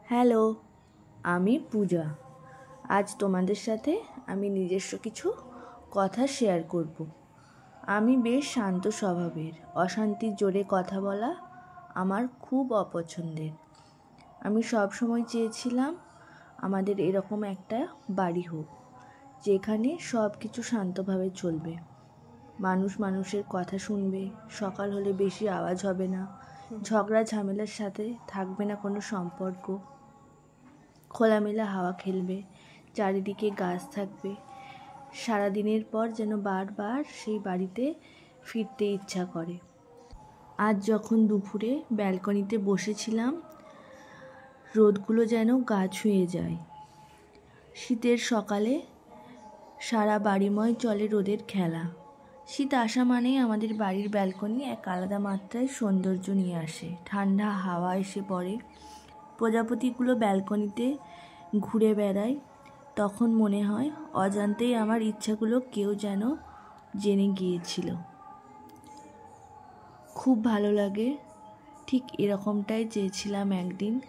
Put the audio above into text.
Hello, আমি পূজা। আজ তোমাদের সাথে আমি নিজস্ব কিছু কথা শেয়ার করব। আমি বেশ শান্ত স্বভাবের, অশান্তির জোরে কথা বলা আমার খুব অপছন্দের। আমি সবসময় চেয়েছিলাম আমাদের এরকম একটা বাড়ি হোক, যেখানে সব কিছু শান্তভাবে চলবে। মানুষ মানুষের কথা শুনবে, সকাল হলে বেশি আওয়াজ হবে না, ঝগড়া ঝামেলার সাথে থাকবে না কোনো সম্পর্ক, খোলামেলা হাওয়া খেলবে, চারিদিকে গাছ থাকবে। সারাদিনের পর যেন বারবার সেই বাড়িতে ফিরতে ইচ্ছা করে। আজ যখন দুপুরে ব্যালকনিতে বসেছিলাম, রোদগুলো যেন গা ছুঁয়ে যায়। শীতের সকালে সারা বাড়িময় চলে রোদের খেলা। শীত আসা মানেই আমাদের বাড়ির ব্যালকনি এক আলাদা মাত্রায় সৌন্দর্য নিয়ে আসে। ঠান্ডা হাওয়া এসে পড়ে, প্রজাপতিগুলো ব্যালকনিতে ঘুরে বেড়ায়। তখন মনে হয় অজান্তেই আমার ইচ্ছাগুলো কেউ যেন জেনে গিয়েছিল। খুব ভালো লাগে। ঠিক এরকমটাই চেয়েছিলাম একদিন।